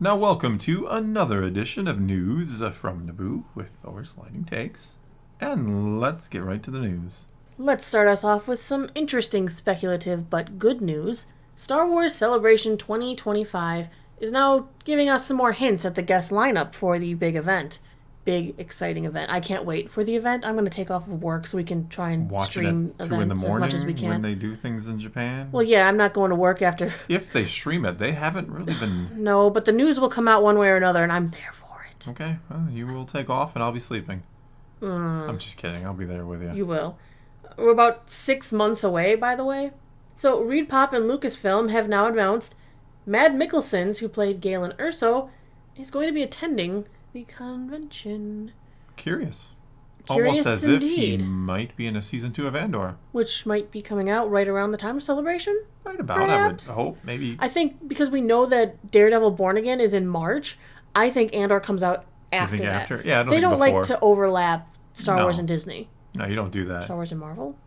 Now welcome to another edition of News from Naboo with oversliding takes. And let's get right to the news. Let's start us off with some interesting speculative but good news. Star Wars Celebration 2025 is now giving us some more hints at the guest lineup for the big event. Big, exciting event. I can't wait for the event. I'm going to take off of work so we can try and stream it at 2 in the events morning as much as we can. when they do things in Japan. Well, yeah, I'm not going to work after. If they stream it, they haven't really been... No, but the news will come out one way or another, and I'm there for it. Okay, well, you will take off and I'll be sleeping. I'm just kidding. I'll be there with you. You will. We're about 6 months away, by the way. So, Reed Pop and Lucasfilm have now announced Mads Mikkelsen, who played Galen Erso, is going to be attending the convention. Curious. Curious Almost as indeed. if he might be in a season 2 of Andor. Which might be coming out right around the time of Celebration. Right about, Perhaps. I would hope. Maybe. I think because we know that Daredevil Born Again is in March, I think Andor comes out after you think that. after? Yeah, I don't they think don't before. like to overlap Star No. Wars and Disney. No, you don't do that. Star Wars and Marvel?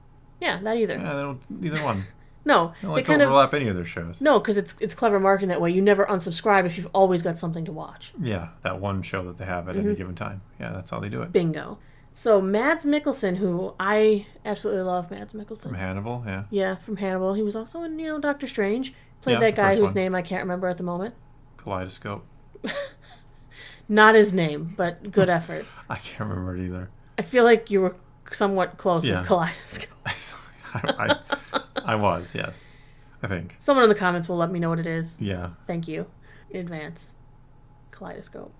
Yeah, that either. Yeah, they don't. Neither one. No, They don't they like kind to of... overlap any of their shows. No, because it's clever marketing that way. You never unsubscribe if you've always got something to watch. Yeah, that one show that they have at any given time. Yeah, that's how they do it. Bingo. So Mads Mikkelsen, who I absolutely love Mads Mikkelsen. From Hannibal, yeah. Yeah, from Hannibal. He was also in, Doctor Strange. Played Yeah, that the guy first whose one. name I can't remember at the moment. Kaleidoscope. Not his name, but good effort. I can't remember it either. I feel like you were somewhat close Yeah. with Kaleidoscope. I was, yes. I think. Someone in the comments will let me know what it is. Yeah. Thank you in advance. Kaleidoscope.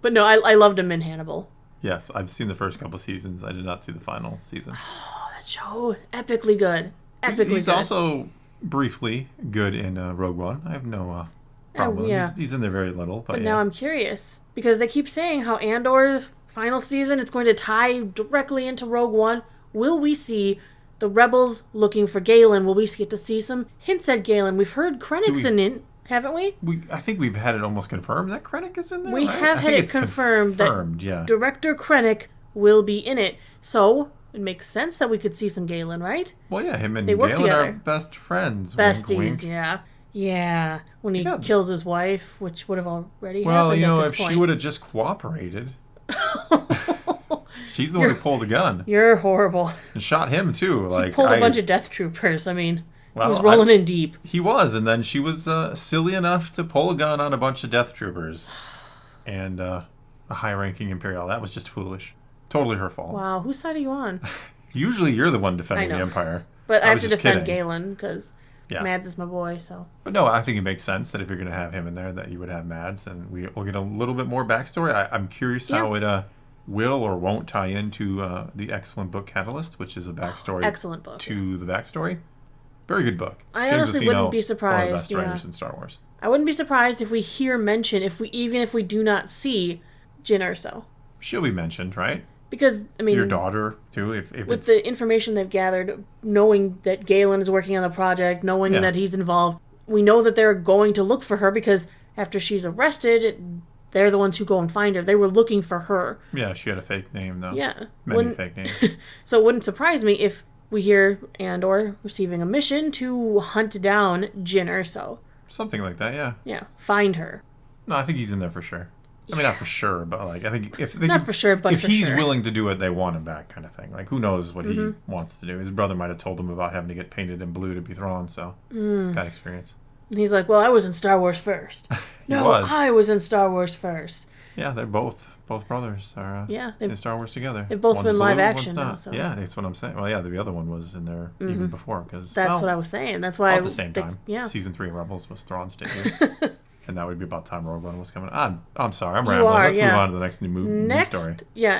But no, I loved him in Hannibal. Yes, I've seen the first couple seasons. I did not see the final season. Oh, that show, epically good. He's Good. also briefly good in Rogue One. I have no problem. yeah. He's in there very little, but yeah. Now I'm curious because they keep saying how Andor's final season it's going to tie directly into Rogue One. Will we see the Rebels looking for Galen? Will we get to see some hints at Galen? We've heard Krennic's in it, haven't we? I think we've had it almost confirmed that Krennic is in there. We right? have I had think it it's confirmed that yeah. Director Krennic will be in it. So it makes sense that we could see some Galen, right? Well, yeah, him and They work Galen are together. best friends. Besties, Wink, wink. yeah. Yeah, when he Yeah. kills his wife, which would have already Well, happened at this if point. she would have just cooperated. She's the one who pulled a gun You're horrible. and shot him too. He pulled a bunch of death troopers. I mean, Well, he was rolling in deep. He was, and then she was silly enough to pull a gun on a bunch of death troopers and a high-ranking Imperial. That was just foolish. Totally her fault. Wow, whose side are you on? Usually you're the one defending I know. the Empire. But I have was to just defend kidding. Galen because Yeah. Mads is my boy. So But no, I think it makes sense that if you're going to have him in there, that you would have Mads, and we'll get a little bit more backstory. I'm curious how it will or won't tie into the excellent book Catalyst, which is a backstory excellent book. to the backstory. Very good book. I James honestly Luceno, wouldn't be one of surprised, the best yeah. writers in Star Wars. I wouldn't be surprised if we hear mention even if we do not see Jyn Erso, She'll be mentioned, right? because I mean Your daughter too, if with it's the information they've gathered, knowing that Galen is working on the project, knowing Yeah. that he's involved, we know that they're going to look for her because after she's arrested, they're the ones who go and find her. They were looking for her. yeah, she had a fake name though. Yeah. Many fake names. So it wouldn't surprise me if we hear Andor receiving a mission to hunt down Jyn Erso. Something like that, yeah. Yeah, find her. No, I think he's in there for sure. I mean, not for sure, but like I think if they Not for sure, but if for he's sure. willing to do it, they want him back, kind of thing. Like who knows what he wants to do? His brother might have told him about having to get painted in blue to be Thrawn, so bad experience. And he's like, well, I was in Star Wars first. No, was. I was in Star Wars first. Yeah, they're both brothers are Yeah, in Star Wars together. they've both One's been live blue, action one's now, not. so- Yeah, that's what I'm saying. Well, yeah, the other one was in there even before because That's what I was saying. That's why at the same time. Yeah. Season 3 of Rebels was Thrawn's debut. And that would be about time Rogue One was coming. I'm sorry, I'm You rambling. are, Let's yeah. move on to the next news story.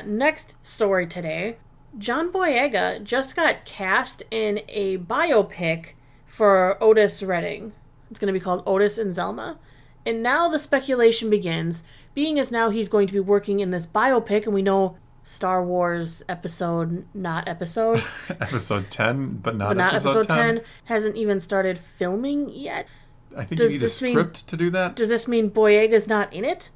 Next story today. John Boyega just got cast in a biopic for Otis Redding. It's going to be called Otis and Zelma. And now the speculation begins, being as now he's going to be working in this biopic, and we know Star Wars episode, not episode, Episode 10, but not episode 10, hasn't even started filming yet. I think Does you need a this mean- script to do that. Does this mean Boyega's not in it?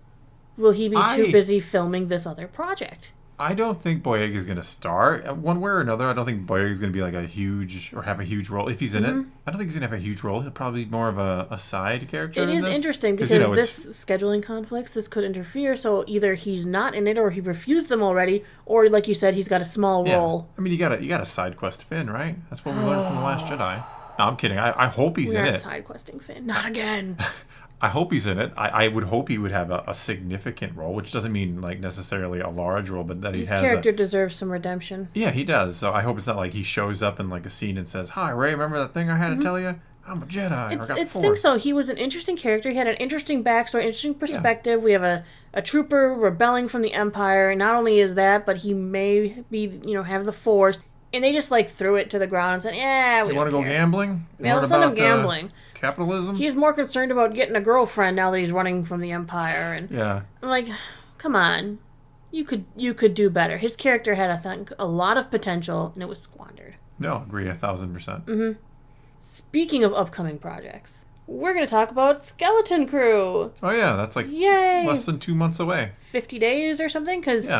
Will he be too busy filming this other project? I don't think Boyega is going to star one way or another. I don't think Boyega is going to be like have a huge role. If he's in it, I don't think he's going to have a huge role. He'll probably be more of a side character. It is interesting because this scheduling conflicts, this could interfere. So either he's not in it, or he refused them already, or like you said, he's got a small role. I mean, you got a side quest Finn, right? That's what we learned from The Last Jedi. No, I'm kidding. I hope he's in it. Side questing Finn, not again. I hope he's in it. I would hope he would have a significant role, which doesn't mean like necessarily a large role, but that His he has. His character deserves some redemption. Yeah, he does. So I hope it's not like he shows up in like a scene and says, "Hi, Ray, remember that thing I had to tell you? I'm a Jedi." It stinks though. He was an interesting character. He had an interesting backstory, interesting perspective. Yeah. We have a trooper rebelling from the Empire. And not only is that, but he may be have the Force. And they just like threw it to the ground and said, "Yeah, we want to go gambling? Yeah, let's send him gambling." Capitalism. He's more concerned about getting a girlfriend now that he's running from the Empire, and I'm like, come on, you could do better. His character had, I think, a lot of potential, and it was squandered. No, agree 1,000%. Mm-hmm. Speaking of upcoming projects, we're going to talk about Skeleton Crew. Oh yeah, that's like less than 2 months away. 50 days or something, because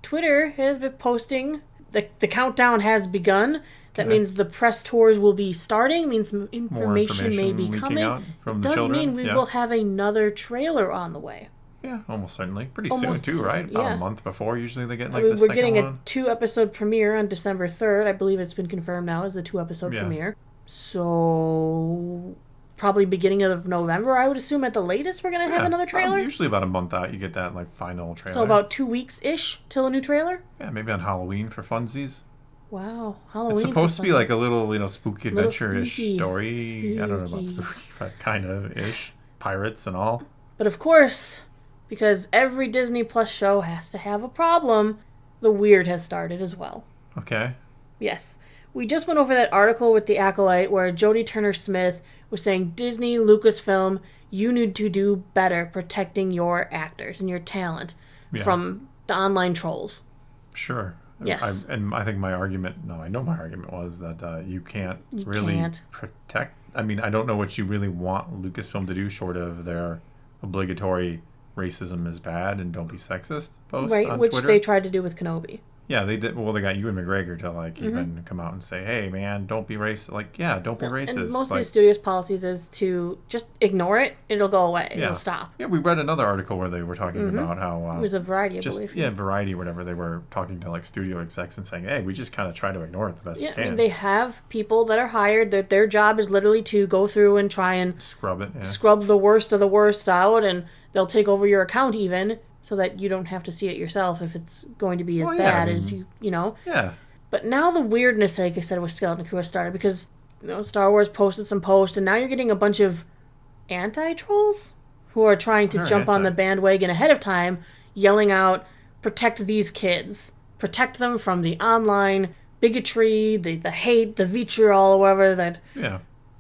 Twitter has been posting. The countdown has begun. That means the press tours will be starting. Means information may be coming. From it the does children. mean we will have another trailer on the way. Yeah, almost certainly. Pretty soon too, right? About a month before. Usually they get the second one. We're getting a 2-episode premiere on December 3rd. I believe it's been confirmed now as a 2-episode premiere. So probably beginning of November, I would assume at the latest we're going to have another trailer. Usually about a month out you get that final trailer. So about 2 weeks-ish till a new trailer? Yeah, maybe on Halloween for funsies. Wow, Halloween. It's supposed to be like a little spooky adventure-ish story. Spooky. I don't know about spooky, but kind of ish. Pirates and all. But of course, because every Disney Plus show has to have a problem, the weird has started as well. Okay. Yes. We just went over that article with The Acolyte where Jodie Turner-Smith was saying, Disney, Lucasfilm, you need to do better protecting your actors and your talent from the online trolls. Sure. Yes. I think my argument, I know my argument was that you can't protect. I mean, I don't know what you really want Lucasfilm to do short of their obligatory racism is bad and don't be sexist post on which Twitter. They tried to do with Kenobi. Yeah, they did. Well, they got Ewan McGregor to even come out and say, "Hey, man, don't be racist." Don't be racist. And most of the studio's policies is to just ignore it. It'll go away. Yeah. It'll stop. Yeah, we read another article where they were talking about how it was a Variety, I believe. Yeah, Variety, or whatever. They were talking to studio execs and saying, "Hey, we just kind of try to ignore it the best we can." I mean, they have people that are hired. That their job is literally to go through and try and scrub it, scrub the worst of the worst out, and they'll take over your account even. So that you don't have to see it yourself if it's going to be as bad as you know. Yeah. But now the weirdness, like I said, with Skeleton Crew has started because Star Wars posted some posts, and now you're getting a bunch of anti-trolls who are trying to jump on the bandwagon ahead of time, yelling out, "Protect these kids. Protect them from the online bigotry, the hate, the vitriol, whatever that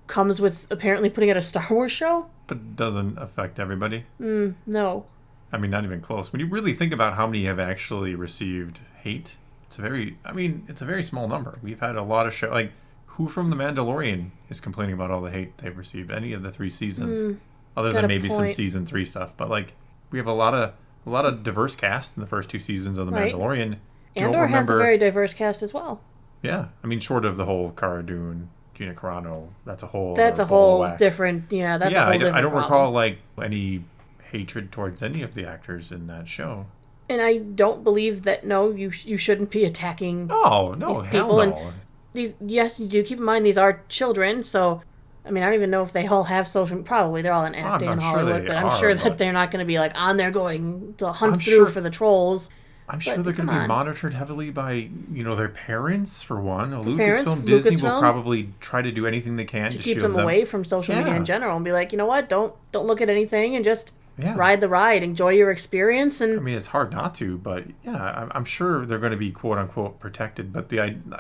comes with apparently putting out a Star Wars show." But it doesn't affect everybody. No. I mean, not even close. When you really think about how many have actually received hate, it's a very small number. We've had a lot of shows, who from The Mandalorian is complaining about all the hate they've received? Any of the 3 seasons, other than maybe some season 3 stuff. But we have a lot of diverse cast in the first 2 seasons of The Mandalorian. Andor has a very diverse cast as well. Yeah, I mean, short of the whole Cara Dune, Gina Carano, that's a whole different. Yeah, that's a whole different. I don't recall any hatred towards any of the actors in that show. And I don't believe that. No, you shouldn't be attacking. No, these hell people. no. And yes, you do keep in mind these are children. So, I mean, I don't even know if they all have social. Probably they're all in acting in Hollywood, but I'm sure that they're not going to be on there going to hunt through for the trolls. I'm sure they're going to be monitored heavily by their parents for one. Lucasfilm, Disney will probably try to do anything they can to keep them away from social media in general and be like, you know what, don't look at anything and just. Ride the ride, enjoy your experience, and I mean it's hard not to, but I'm sure they're going to be quote unquote protected. But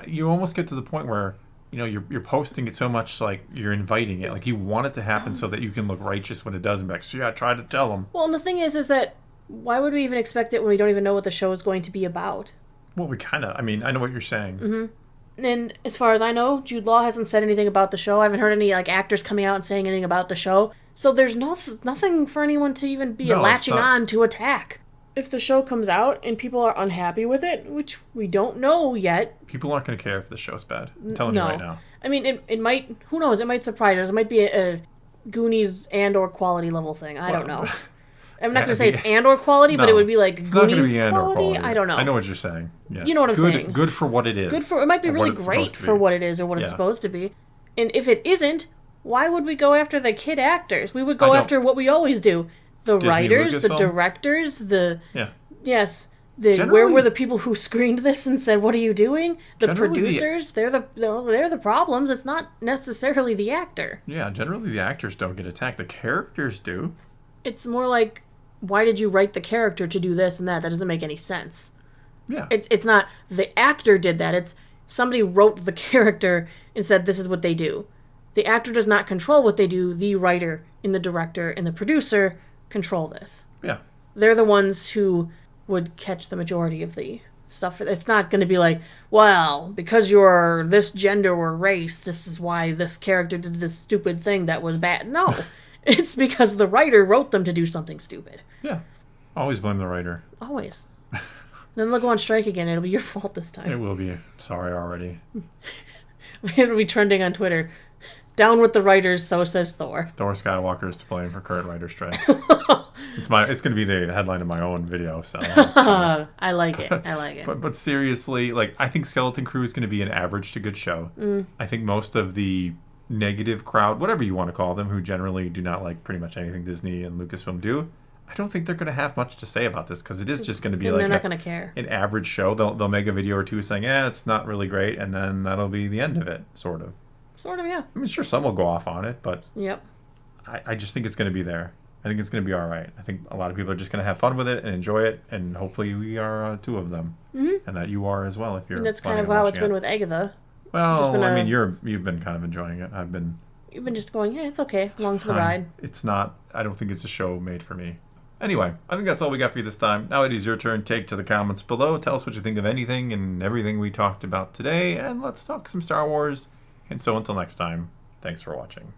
you almost get to the point where you're posting it so much you're inviting it, you want it to happen so that you can look righteous when it doesn't. Be I tried to tell them. Well, and the thing is that why would we even expect it when we don't even know what the show is going to be about? Well, I know what you're saying. Mm-hmm. And as far as I know, Jude Law hasn't said anything about the show. I haven't heard any actors coming out and saying anything about the show. So there's nothing for anyone to even be latching on to attack. if the show comes out and people are unhappy with it, which we don't know yet. People aren't going to care if the show's bad. I'm telling you right now. I mean, it might, who knows, it might surprise us. It might be a Goonies Andor quality level thing. I don't know. I'm not going to say it's Andor quality, but it would be like it's Goonies not going to be Andor quality. I don't know. I know what you're saying. Yes. You know what I'm saying. Good for what it is. It might be really great for what it is or what it's supposed to be. And if it isn't, why would we go after the kid actors? We would go after what we always do. The Disney, writers, Lucasfilm? The directors, where were the people who screened this and said, "What are you doing?" The producers, they're the problems. It's not necessarily the actor. Yeah, generally the actors don't get attacked. The characters do. It's more like, why did you write the character to do this and that? That doesn't make any sense. Yeah. It's not the actor did that. It's somebody wrote the character and said, "This is what they do." The actor does not control what they do. The writer and the director and the producer control this. Yeah. They're the ones who would catch the majority of the stuff. It's not going to be like, well, because you're this gender or race, this is why this character did this stupid thing that was bad. No. It's because the writer wrote them to do something stupid. Yeah. Always blame the writer. Always. Then they'll go on strike again. It'll be your fault this time. It will be. Sorry already. It'll be trending on Twitter. Down with the writers, so says Thor. Thor Skywalker is to blame for current writer strike. It's going to be the headline of my own video. So I like it. But seriously, like, I think Skeleton Crew is going to be an average to good show. I think most of the negative crowd, whatever you want to call them, who generally do not like pretty much anything Disney and Lucasfilm do, I don't think they're going to have much to say about this because it is just going to be like they're not going to care. An average show. They'll make a video or two saying, it's not really great, and then that'll be the end of it, sort of. Sort of, yeah. I mean, sure, some will go off on it, but yep. I just think it's going to be there. I think it's going to be all right. I think a lot of people are just going to have fun with it and enjoy it, and hopefully we are two of them, and that you are as well if you're. And that's kind of how it's been with Agatha. Well, I mean, you've been kind of enjoying it. You've been just going, it's okay, along for the ride. It's not. I don't think it's a show made for me. Anyway, I think that's all we got for you this time. Now it is your turn. Take to the comments below. Tell us what you think of anything and everything we talked about today, and let's talk some Star Wars. And so until next time, thanks for watching.